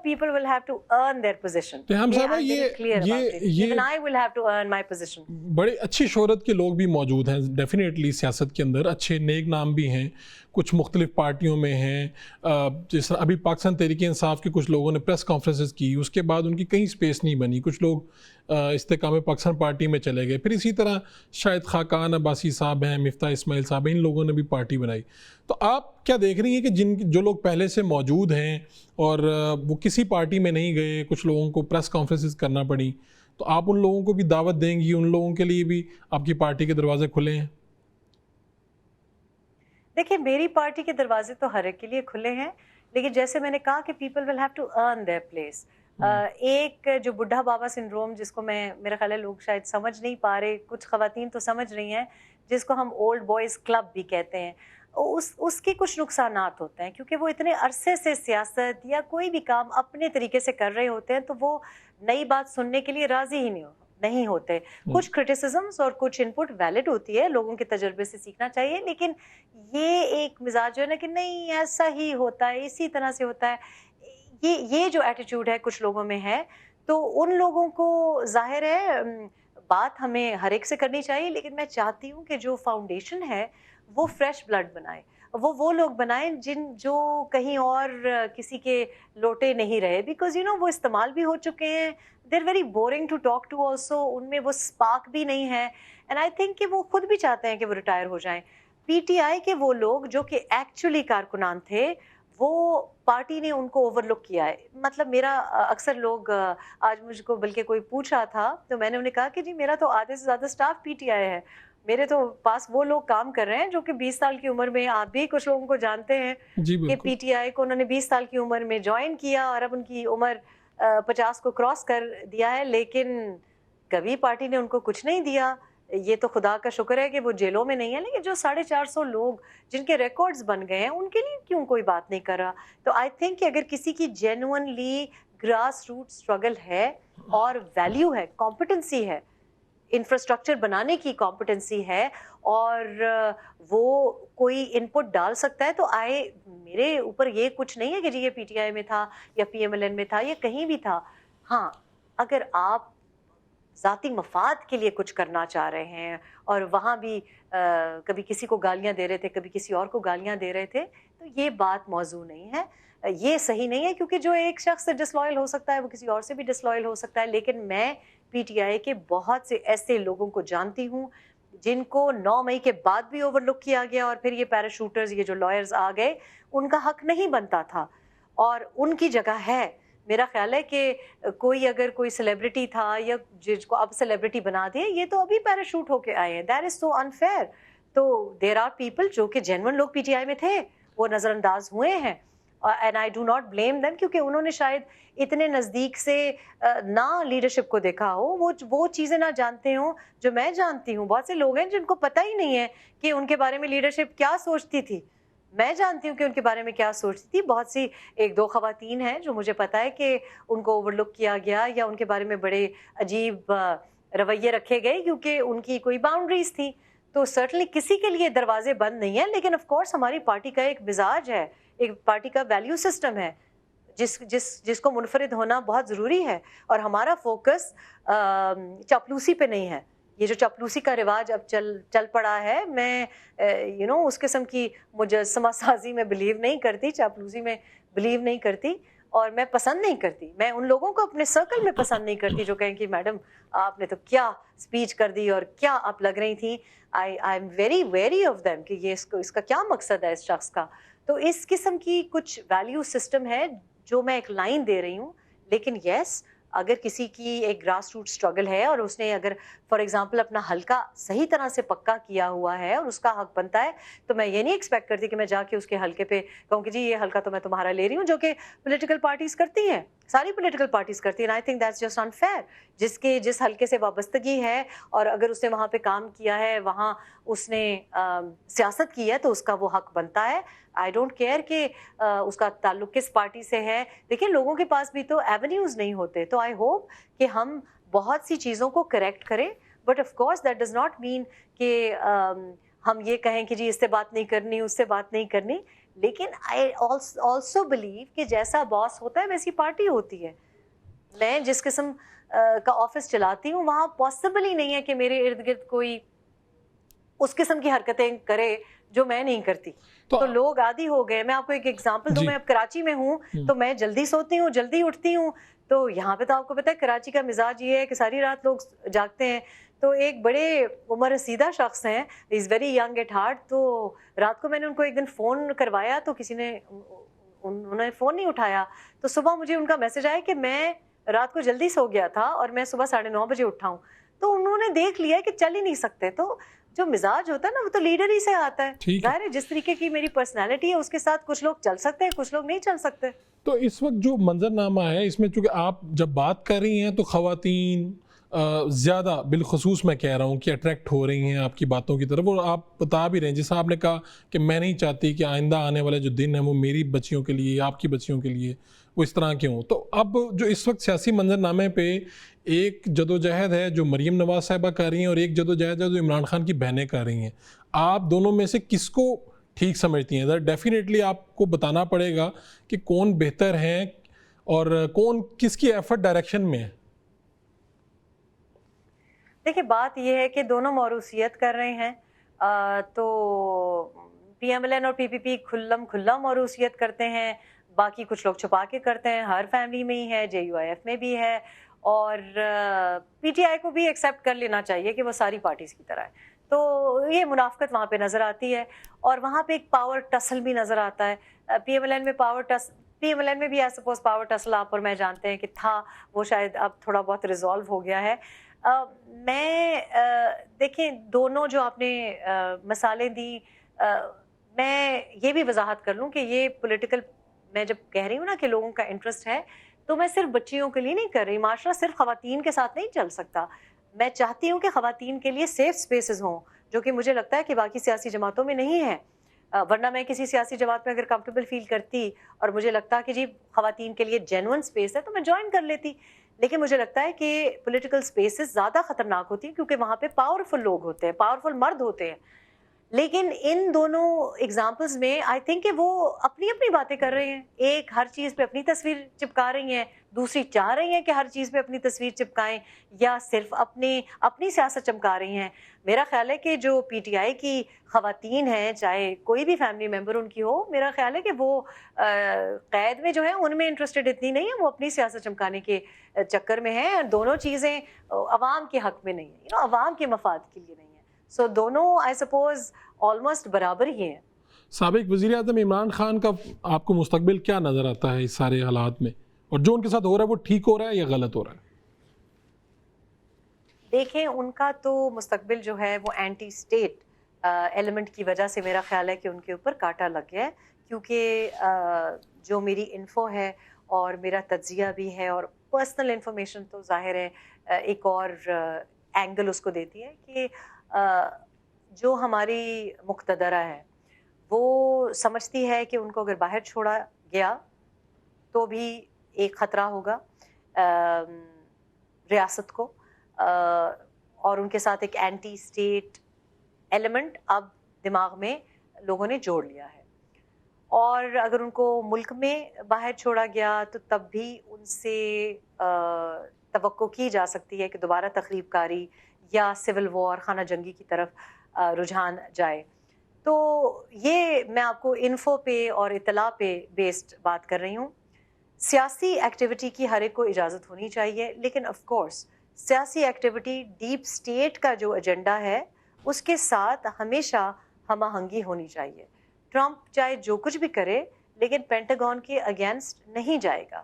Speaker 1: people will have to earn their position. Even I will have to earn my position.
Speaker 2: بڑے اچھی شہرت کے لوگ بھی موجود ہیں ڈیفینیٹلی سیاست کے اندر، اچھے نیک نام بھی ہیں، کچھ مختلف پارٹیوں میں ہیں. جس طرح ابھی پاکستان تحریک انصاف کے کچھ لوگوں نے پریس کانفرنسز کی، اس کے بعد ان کی کہیں سپیس نہیں بنی، کچھ لوگ استحکام پاکستان پارٹی میں چلے گئے. پھر اسی طرح شاید خاقان عباسی صاحب ہیں، مفتاح اسماعیل صاحب ہیں، ان لوگوں نے بھی پارٹی بنائی. تو آپ کیا دیکھ رہی ہیں کہ جو لوگ پہلے سے موجود ہیں اور وہ کسی پارٹی میں نہیں گئے، کچھ لوگوں کو پریس کانفرنسز کرنا پڑی، تو آپ ان لوگوں کو بھی دعوت دیں گی؟ ان لوگوں کے لیے بھی آپ کی پارٹی کے دروازے کھلے ہیں؟
Speaker 1: دیکھیں میری پارٹی کے دروازے تو ہر ایک کے لیے کھلے ہیں، لیکن جیسے میں نے کہا کہ people will have to earn their place. ایک جو بڈھا بابا سنڈروم، جس کو میرا خیال ہے لوگ شاید سمجھ نہیں پا رہے، کچھ خواتین تو سمجھ رہی ہیں، جس کو ہم اولڈ بوائز کلب بھی کہتے ہیں، اس کے کچھ نقصانات ہوتے ہیں، کیونکہ وہ اتنے عرصے سے سیاست یا کوئی بھی کام اپنے طریقے سے کر رہے ہوتے ہیں، تو وہ نئی بات سننے کے لیے راضی ہی نہیں نہیں ہوتے. کچھ کرٹیسزمس اور کچھ انپٹ ویلڈ ہوتی ہے, لوگوں کے تجربے سے سیکھنا چاہیے, لیکن یہ ایک مزاج جو ہے نا کہ نہیں ایسا ہی ہوتا ہے, اسی طرح سے ہوتا ہے, یہ جو ایٹیٹیوڈ ہے کچھ لوگوں میں ہے, تو ان لوگوں کو ظاہر ہے بات ہمیں ہر ایک سے کرنی چاہیے, لیکن میں چاہتی ہوں کہ جو فاؤنڈیشن ہے وہ فریش بلڈ بنائے, وہ لوگ بنائیں جو کہیں اور کسی کے لوٹے نہیں رہے, بیکاز وہ استعمال بھی ہو چکے ہیں, they are very boring to talk to also, ان میں وہ اسپارک بھی نہیں ہے, اینڈ آئی تھنک کہ وہ خود بھی چاہتے ہیں کہ وہ ریٹائر ہو جائیں. پی ٹی آئی کے وہ لوگ جو کہ ایکچولی کارکنان تھے, وہ پارٹی نے ان کو اوور لک کیا ہے. مطلب میرا اکثر لوگ آج مجھ کو بلکہ کوئی پوچھ رہا تھا تو میں نے انہیں کہا کہ جی میرا تو آدھے سے زیادہ سٹاف پی ٹی آئی ہے, میرے تو پاس وہ لوگ کام کر رہے ہیں جو کہ 20 سال کی عمر میں, آپ بھی کچھ لوگوں کو جانتے ہیں کہ پی ٹی آئی کو انہوں نے 20 سال کی عمر میں جوائن کیا اور اب ان کی عمر 50 کو کراس کر دیا ہے, لیکن کبھی پارٹی نے ان کو کچھ نہیں دیا. یہ تو خدا کا شکر ہے کہ وہ جیلوں میں نہیں ہے, لیکن جو 450 لوگ جن کے ریکارڈز بن گئے ہیں ان کے لیے کیوں کوئی بات نہیں کر رہا. تو آئی تھنک کہ اگر کسی کی جینوئنلی گراس روٹ اسٹرگل ہے اور ویلیو ہے, کمپٹنسی ہے, انفراسٹرکچر بنانے کی کمپٹنسی ہے, اور وہ کوئی انپٹ ڈال سکتا ہے, تو میرے اوپر یہ کچھ نہیں ہے کہ جی یہ پی ٹی آئی میں تھا یا پی ایم ایل این میں تھا یا کہیں بھی تھا. ہاں, اگر آپ ذاتی مفاد کے لیے کچھ کرنا چاہ رہے ہیں اور وہاں بھی کبھی کسی کو گالیاں دے رہے تھے, کبھی کسی اور کو گالیاں دے رہے تھے, تو یہ بات موضوع نہیں ہے, یہ صحیح نہیں ہے, کیونکہ جو ایک شخص سے ڈسلوئل ہو سکتا ہے وہ کسی اور سے بھی ڈسلوئل ہو سکتا ہے. لیکن میں پی ٹی آئی کے بہت سے ایسے لوگوں کو جانتی ہوں جن کو 9 مئی کے بعد بھی اوور لک کیا گیا, اور پھر یہ پیراشوٹرز, یہ جو لائرز آ گئے, ان کا حق نہیں بنتا تھا اور ان کی جگہ ہے. میرا خیال ہے کہ اگر کوئی سیلیبریٹی تھا یا جس کو اب سیلیبریٹی بنا دیا, یہ تو ابھی پیراشوٹ ہو کے آئے ہیں, دیٹ از سو انفیئر. تو دیر آر پیپل جو کہ جینون لوگ پی ٹی آئی میں تھے, وہ نظر انداز ہوئے ہیں, and I do not blame them, کیونکہ انہوں نے شاید اتنے نزدیک سے نہ لیڈرشپ کو دیکھا ہو, وہ چیزیں نہ جانتے ہوں جو میں جانتی ہوں. بہت سے لوگ ہیں جن کو پتہ ہی نہیں ہے کہ ان کے بارے میں لیڈرشپ کیا سوچتی تھی. میں جانتی ہوں کہ ان کے بارے میں کیا سوچتی تھی. بہت سی 1-2 خواتین ہیں جو مجھے پتا ہے کہ ان کو اوور لک کیا گیا یا ان کے بارے میں بڑے عجیب رویے رکھے گئے کیونکہ ان کی کوئی باؤنڈریز تھی. تو سرٹنلی کسی کے لیے دروازے بند نہیں ہیں, لیکن آف کورس ہماری پارٹی کا ایک مزاج ہے, ایک پارٹی کا ویلیو سسٹم ہے جس کو منفرد ہونا بہت ضروری ہے, اور ہمارا فوکس چاپلوسی پہ نہیں ہے. یہ جو چاپلوسی کا رواج اب چل پڑا ہے, میں اس قسم کی مجسمہ سازی میں بلیو نہیں کرتی, چاپلوسی میں بلیو نہیں کرتی, اور میں پسند نہیں کرتی. میں ان لوگوں کو اپنے سرکل میں پسند نہیں کرتی جو کہیں کہ میڈم آپ نے تو کیا اسپیچ کر دی اور کیا آپ لگ رہی تھیں. I am very very of them کہ یہ اس کا کیا مقصد ہے اس شخص کا. تو اس قسم کی کچھ ویلیو سسٹم ہے جو میں ایک لائن دے رہی ہوں. لیکن یس, اگر کسی کی ایک گراس روٹ اسٹرگل ہے اور اس نے اگر فار ایگزامپل اپنا حلقہ صحیح طرح سے پکا کیا ہوا ہے اور اس کا حق بنتا ہے, تو میں یہ نہیں ایکسپیکٹ کرتی کہ میں جا کے اس کے حلقے پہ کہوں کہ جی یہ حلقہ تو میں تمہارا لے رہی ہوں, جو کہ پولیٹیکل پارٹیز کرتی ہیں, ساری پولیٹیکل پارٹیز کرتی ہیں. I think that's just unfair. جس حلقے سے وابستگی ہے اور اگر اس نے وہاں پہ کام کیا ہے, وہاں اس نے سیاست کی ہے, تو اس کا وہ حق بنتا ہے. آئی ڈونٹ کیئر کہ اس کا تعلق کس پارٹی سے ہے. دیکھیں لوگوں کے پاس بھی تو ایونیوز نہیں ہوتے, تو آئی ہوپ کہ ہم بہت سی چیزوں کو کریکٹ کریں, but of course that does not mean کہ ہم یہ کہیں کہ جی اس سے بات نہیں کرنی, اس سے بات نہیں کرنی. لیکن آئی آلسو بلیو کہ جیسا باس ہوتا ہے ویسی پارٹی ہوتی ہے. میں جس قسم کا آفس چلاتی ہوں وہاں پاسبل ہی نہیں ہے کہ میرے ارد گرد کوئی اس قسم کی حرکتیں کرے جو میں نہیں کرتی. تو لوگ عادی ہو گئے. میں آپ کو ایک ایگزامپل دوں, میں اب کراچی میں ہوں تو میں جلدی سوتی ہوں, جلدی اٹھتی ہوں. تو یہاں پہ تو آپ کو پتہ ہے کراچی کا مزاج یہ ہے کہ ساری رات لوگ جاگتے ہیں. تو ایک بڑے عمر رسیدہ شخص ہیں, is very young at heart. تو رات کو میں نے ان کو ایک دن فون کروایا تو انہوں نے فون نہیں اٹھایا. تو صبح مجھے ان کا میسج آیا کہ میں رات کو جلدی سو گیا تھا اور میں صبح 9:30 بجے اٹھا ہوں. تو انہوں نے دیکھ لیا کہ چل ہی نہیں سکتے. تو جو مزاج ہوتا ہے نا وہ تو لیڈر ہی سے آتا ہے. ظاہر ہے جس طریقے کی میری پرسنالٹی ہے اس کے ساتھ کچھ لوگ چل سکتے ہیں, کچھ لوگ نہیں چل سکتے.
Speaker 2: تو اس وقت جو منظرنامہ ہے اس میں چونکہ آپ جب بات کر رہی ہیں تو خواتین زیادہ بالخصوص میں کہہ رہا ہوں کہ اٹریکٹ ہو رہی ہیں آپ کی باتوں کی طرف, اور آپ بتا بھی رہے ہیں جیسا آپ نے کہا کہ میں نہیں چاہتی کہ آئندہ آنے والے جو دن ہیں وہ میری بچیوں کے لیے, آپ کی بچیوں کے لیے وہ اس طرح کے ہوں. تو اب جو اس وقت سیاسی منظرنامے پہ ایک جدوجہد ہے جو مریم نواز صاحبہ کر رہی ہیں اور ایک جدوجہد ہے جو عمران خان کی بہنیں کر رہی ہیں, آپ دونوں میں سے کس کو ٹھیک سمجھتی ہیں؟ ڈیفینیٹلی آپ کو بتانا پڑے گا کہ کون بہتر ہیں اور کون کس کی ایفرٹ ڈائریکشن میں ہے.
Speaker 1: دیکھیں بات یہ ہے کہ دونوں موروثیت کر رہے ہیں, تو پی ایم ایل این اور پی پی پی کھلا موروثیت کرتے ہیں, باقی کچھ لوگ چھپا کے کرتے ہیں, ہر فیملی میں ہی ہے, جے یو آئی ایف میں بھی ہے, اور پی ٹی آئی کو بھی ایکسیپٹ کر لینا چاہیے کہ وہ ساری پارٹیز کی طرح ہے. تو یہ منافقت وہاں پہ نظر آتی ہے, اور وہاں پہ ایک پاور ٹسل بھی نظر آتا ہے. پی ایم ایل این میں پی ایم ایل این میں بھی آئی سپوز پاور ٹسل آپ اور میں جانتے ہیں کہ تھا, وہ شاید اب تھوڑا بہت ریزالو ہو گیا ہے. میں دیکھیں دونوں جو آپ نے مثالیں دی, میں یہ بھی وضاحت کر لوں کہ یہ پولیٹیکل, میں جب کہہ رہی ہوں نا کہ لوگوں کا انٹرسٹ ہے, تو میں صرف بچیوں کے لیے نہیں کر رہی. معاشرہ صرف خواتین کے ساتھ نہیں چل سکتا. میں چاہتی ہوں کہ خواتین کے لیے سیف اسپیسز ہوں, جو کہ مجھے لگتا ہے کہ باقی سیاسی جماعتوں میں نہیں ہے. ورنہ میں کسی سیاسی جماعت میں اگر کمفرٹیبل فیل کرتی اور مجھے لگتا کہ جی خواتین کے لیے جینوئن اسپیس ہے, تو میں جوائن کر لیتی. لیکن مجھے لگتا ہے کہ پولیٹیکل اسپیسز زیادہ خطرناک ہوتی ہیں کیونکہ وہاں پہ پاورفل لوگ ہوتے ہیں, پاورفل مرد ہوتے ہیں. لیکن ان دونوں ایگزامپلز میں آئی تھنک کہ وہ اپنی اپنی باتیں کر رہے ہیں. ایک ہر چیز پہ اپنی تصویر چپکا رہی ہیں, دوسری چاہ رہی ہیں کہ ہر چیز پہ اپنی تصویر چپکائیں, یا صرف اپنی سیاست چمکا رہی ہیں. میرا خیال ہے کہ جو پی ٹی آئی کی خواتین ہیں, چاہے کوئی بھی فیملی ممبر ان کی ہو, میرا خیال ہے کہ وہ قید میں جو ہے ان میں انٹرسٹڈ اتنی نہیں ہے, وہ اپنی سیاست چمکانے کے چکر میں ہیں. دونوں چیزیں عوام کے حق میں نہیں ہیں, عوام کے مفاد کے لیے نہیں ہیں. سو دونوں آئی سپوز آلموسٹ برابر ہی ہیں.
Speaker 2: سابق وزیر اعظم عمران خان کا آپ کو مستقبل کیا نظر آتا ہے اس سارے حالات میں, اور جو ان کے ساتھ ہو رہا ہے وہ ٹھیک ہو رہا ہے یا غلط ہو رہا ہے؟
Speaker 1: دیکھیں ان کا تو مستقبل جو ہے وہ اینٹی اسٹیٹ ایلیمنٹ کی وجہ سے میرا خیال ہے کہ ان کے اوپر کانٹا لگ گیا ہے. کیونکہ جو میری انفو ہے اور میرا تجزیہ بھی ہے, اور پرسنل انفارمیشن تو ظاہر ہے ایک اور اینگل اس کو دیتی ہے کہ جو ہماری مقتدرہ ہے وہ سمجھتی ہے کہ ان کو اگر باہر چھوڑا گیا تو بھی ایک خطرہ ہوگا ریاست کو, اور ان کے ساتھ ایک اینٹی اسٹیٹ ایلیمنٹ اب دماغ میں لوگوں نے جوڑ لیا ہے. اور اگر ان کو ملک میں باہر چھوڑا گیا تو تب بھی ان سے توقع کی جا سکتی ہے کہ دوبارہ تخریب کاری یا سول وار, خانہ جنگی کی طرف رجحان جائے. تو یہ میں آپ کو انفو پہ اور اطلاع پہ بیسڈ بات کر رہی ہوں. سیاسی ایکٹیویٹی کی ہر ایک کو اجازت ہونی چاہیے, لیکن آف کورس سیاسی ایکٹیویٹی ڈیپ اسٹیٹ کا جو ایجنڈا ہے اس کے ساتھ ہمیشہ ہم آہنگی ہونی چاہیے. ٹرمپ چاہے جو کچھ بھی کرے لیکن پینٹاگون کے اگینسٹ نہیں جائے گا.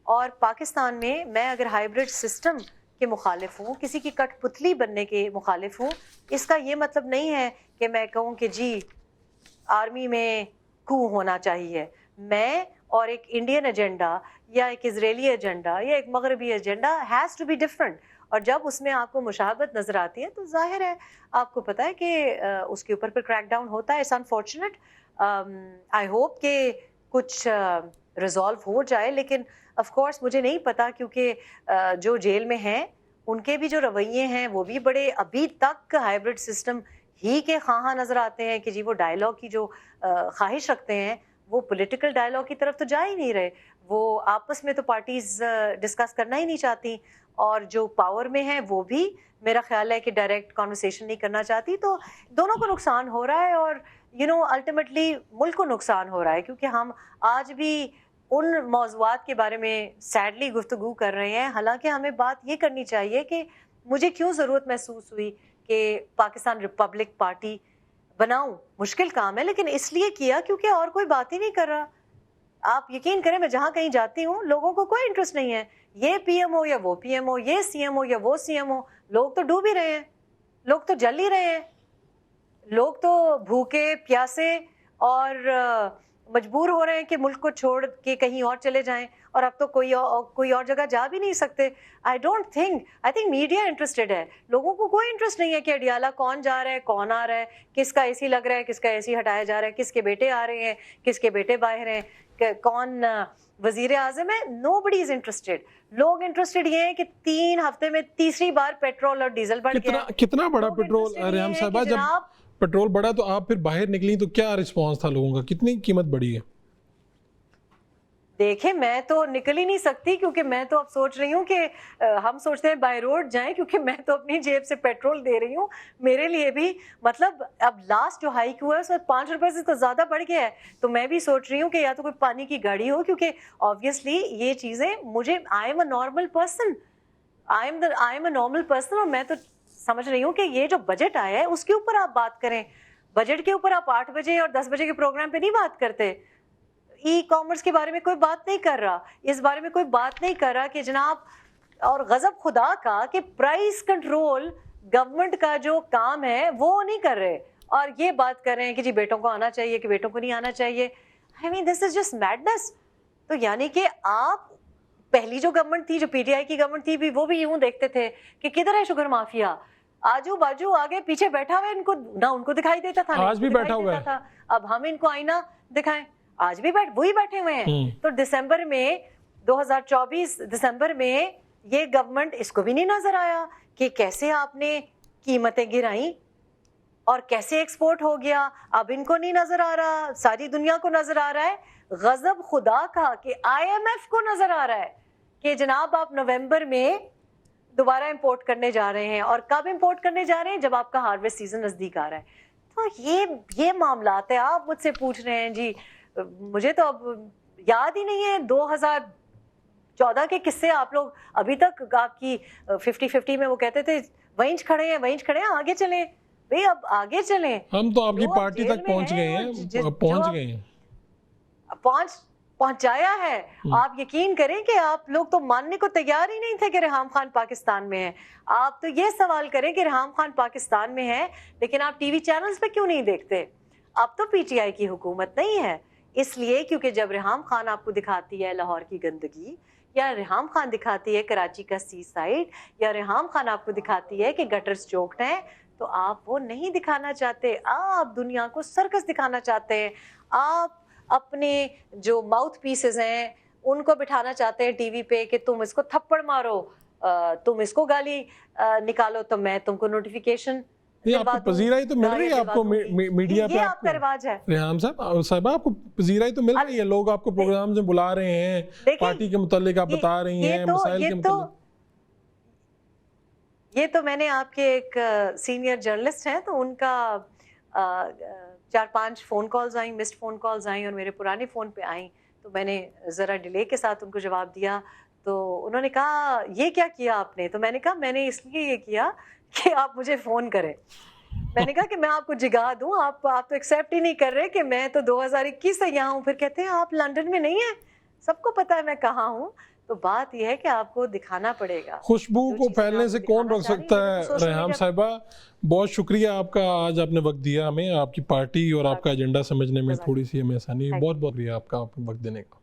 Speaker 1: اور پاکستان میں اگر ہائیبرڈ سسٹم کے مخالف ہوں, کسی کی کٹ پتلی بننے کے مخالف ہوں, اس کا یہ مطلب نہیں ہے کہ میں کہوں کہ جی آرمی میں کو ہونا چاہیے. میں اور ایک انڈین ایجنڈا یا ایک اسرائیلی ایجنڈا یا ایک مغربی agenda has to be different, اور جب اس میں آپ کو مشابہت نظر آتی ہے تو ظاہر ہے آپ کو پتہ ہے کہ اس کے اوپر پھر کریک ڈاؤن ہوتا ہے. It's unfortunate. آئی ہوپ کہ کچھ ریزالو ہو جائے, لیکن آف کورس مجھے نہیں پتا, کیونکہ جو جیل میں ہیں ان کے بھی جو رویے ہیں وہ بھی بڑے ابھی تک ہائیبرڈ سسٹم ہی کے خواہاں نظر آتے ہیں کہ جی وہ ڈائلاگ کی جو خواہش رکھتے ہیں وہ پولیٹیکل ڈائلاگ کی طرف تو جا ہی نہیں رہے. وہ آپس میں تو پارٹیز ڈسکس کرنا ہی نہیں چاہتی, اور جو پاور میں ہیں وہ بھی میرا خیال ہے کہ ڈائریکٹ کانورسیشن نہیں کرنا چاہتی. تو دونوں کو نقصان ہو رہا ہے, اور الٹیمیٹلی ملک کو نقصان ہو رہا ہے, کیونکہ ہم آج بھی ان موضوعات کے بارے میں سیڈلی گفتگو کر رہے ہیں. حالانکہ ہمیں بات یہ کرنی چاہیے کہ مجھے کیوں ضرورت محسوس ہوئی کہ پاکستان ریپبلک پارٹی بناؤں. مشکل کام ہے, لیکن اس لیے کیا کیونکہ اور کوئی بات ہی نہیں کر رہا. آپ یقین کریں میں جہاں کہیں جاتی ہوں لوگوں کو کوئی انٹرسٹ نہیں ہے, یہ پی ایم ہو یا وہ پی ایم ہو, یہ سی ایم ہو یا وہ سی ایم ہو. لوگ تو ڈوب ہی رہے ہیں, لوگ تو جل ہی رہے ہیں, لوگ تو بھوکے پیاسے اور مجبور ہو رہے ہیں کہ ملک کو چھوڑ کے کہیں اور چلے جائیں, اور اب تو کوئی اور جگہ جا بھی نہیں سکتے. آئی تھنک میڈیا انٹرسٹڈ ہے, لوگوں کو کوئی انٹرسٹ نہیں ہے کہ اڈیالہ کون جا رہا ہے, کون آ رہا ہے, کس کا اے سی لگ رہا ہے, کس کا اے سی ہٹایا جا رہا ہے, کس کے بیٹے آ رہے ہیں, کس کے بیٹے باہر ہیں, کون وزیر اعظم ہے. نو بڈی از انٹرسٹڈ. لوگ انٹرسٹڈ یہ ہیں کہ 3 ہفتے میں تیسری بار پیٹرول اور ڈیزل بڑھ گیا.
Speaker 2: کتنا بڑا پیٹرول ریحام صاحبہ, جب پیٹرول بڑھا تو آپ پھر باہر نکلی تو کیا رسپانس تھا لوگوں کا, کتنی قیمت بڑھی ہے؟
Speaker 1: دیکھیں میں تو نکل ہی نہیں سکتی, کیونکہ میں تو اب سوچ رہی ہوں کہ ہم سوچتے ہیں بائی روڈ جائیں, کیونکہ میں تو اپنی جیب سے پیٹرول دے رہی ہوں. میرے لیے بھی مطلب اب لاسٹ جو ہائیک ہوا ہے اس میں 5 روپے سے تو زیادہ بڑھ گیا ہے, تو میں بھی سوچ رہی ہوں کہ یا تو کوئی پانی کی گاڑی ہو, کیونکہ آبویسلی یہ چیزیں مجھے I am a normal person, اور میں تو سمجھ رہی ہوں کہ یہ جو بجٹ آیا ہے اس کے اوپر آپ بات کریں. بجٹ کے اوپر آپ 8 بجے اور 10 بجے کے پروگرام پہ نہیں بات کرتے. ای کامرس کے بارے میں کوئی بات نہیں کر رہا, اس بارے میں کوئی بات نہیں کر رہا کہ جناب, اور غضب خدا کا کہ پرائس کنٹرول گورنمنٹ کا جو کام ہے وہ نہیں کر رہے, اور یہ بات کر رہے ہیں کہ جی بیٹوں کو آنا چاہیے کہ بیٹوں کو نہیں آنا چاہیے. آئی مین دس از جسٹ میڈنس. تو یعنی کہ آپ پہلی جو گورنمنٹ تھی, جو پی ٹی آئی کی گورنمنٹ تھی, وہ بھی یوں دیکھتے تھے کہ کدھر ہے شوگر مافیا, آجو باجو آگے پیچھے بیٹھا ہوا ہے, ان کو نہ ان کو دکھائی دیتا تھا,
Speaker 2: آج بھی بیٹھا ہوا ہے.
Speaker 1: اب ہم ان کو آئینہ دکھائیں, آج بھی وہی بیٹھے ہوئے ہیں. تو دسمبر میں 2024 دسمبر میں یہ گورنمنٹ, اس کو بھی نہیں نظر آیا کہ کیسے آپ نے قیمتیں گرائیں اور کیسے ایکسپورٹ ہو گیا. اب ان کو نہیں نظر آ رہا, ساری دنیا کو نظر آ رہا ہے. غضب خدا کا کہ آئی ایم ایف کو نظر آ رہا ہے کہ جناب آپ نومبر میں دوبارہ امپورٹ کرنے جا رہے ہیں, اور کب امپورٹ کرنے جا رہے ہیں, جب آپ کا ہارویسٹ سیزن نزدیک آ رہا ہے. تو یہ معاملات ہیں. آپ مجھ سے پوچھ رہے ہیں جی, مجھے تو اب یاد ہی نہیں ہے 2014 کے قصے. آپ لوگ ابھی تک آپ کی 50-50 میں وہ kehte تھے وہیں کھڑے ہیں, آگے چلیں بھئی, اب آگے چلیں.
Speaker 2: ہم تو آپ کی پارٹی تک پہنچ گئے ہیں,
Speaker 1: پہنچایا ہے. آپ یقین کریں کہ آپ لوگ تو ماننے کو تیار ہی نہیں تھے کہ ریحام خان پاکستان میں ہے. آپ تو یہ سوال کریں کہ ریحام خان پاکستان میں ہے, لیکن آپ ٹی وی چینلز پہ کیوں نہیں دیکھتے؟ اب تو پی ٹی آئی کی حکومت نہیں ہے, اس لیے کیونکہ جب ریحام خان آپ کو دکھاتی ہے لاہور کی گندگی, یا ریحام خان دکھاتی ہے کراچی کا سی سائڈ, یا ریحام خان آپ کو دکھاتی ہے کہ گٹرز چوکڈ ہیں, تو آپ وہ نہیں دکھانا چاہتے. آپ دنیا کو سرکس دکھانا چاہتے ہیں. آپ اپنے جو ماؤتھ پیسز ہیں ان کو بٹھانا چاہتے ہیں ٹی وی پہ کہ تم اس کو تھپڑ مارو, تم اس کو گالی نکالو, تو میں تم کو نوٹیفیکیشن.
Speaker 2: آپ کو پذیرائی تو مل رہی ہے آپ کو میڈیا پہ,
Speaker 1: یہ آپ کا رواج ہے
Speaker 2: ریحام صاحبہ, آپ کو پذیرائی تو مل رہی ہے, لوگ آپ کو پروگرامز میں بلا رہے ہیں, پارٹی کے متعلق آپ بتا رہی ہیں, مسائل کے متعلق.
Speaker 1: یہ تو میں نے آپ کے ایک سینئر جرنلسٹ ہیں, تو ان کا 4-5 فون کالز آئیں, مسڈ فون کالز آئیں, اور میرے پرانے فون پہ آئیں, تو میں نے ذرا ڈیلے کے ساتھ ان کو جواب دیا. تو انہوں نے کہا یہ کیا کیا آپ نے؟ تو میں نے کہا میں نے اس لیے یہ کیا کہ آپ مجھے فون کریں. میں نے کہا کہ میں آپ کو جگا دوں, آپ تو ایکسیپٹ ہی نہیں کر رہے کہ میں تو 2021 سے یہاں ہوں. پھر کہتے ہیں آپ لنڈن میں نہیں ہیں, سب کو پتا ہے میں کہاں ہوں. تو بات یہ ہے کہ آپ کو دکھانا پڑے گا.
Speaker 2: خوشبو کو پھیلنے سے کون روک سکتا ہے؟ ریحام صاحبہ بہت شکریہ آپ کا, آج آپ نے وقت دیا ہمیں, آپ کی پارٹی اور آپ کا ایجنڈا سمجھنے میں تھوڑی سی ہمیں آسانی. بہت شکریہ آپ کا وقت دینے کا.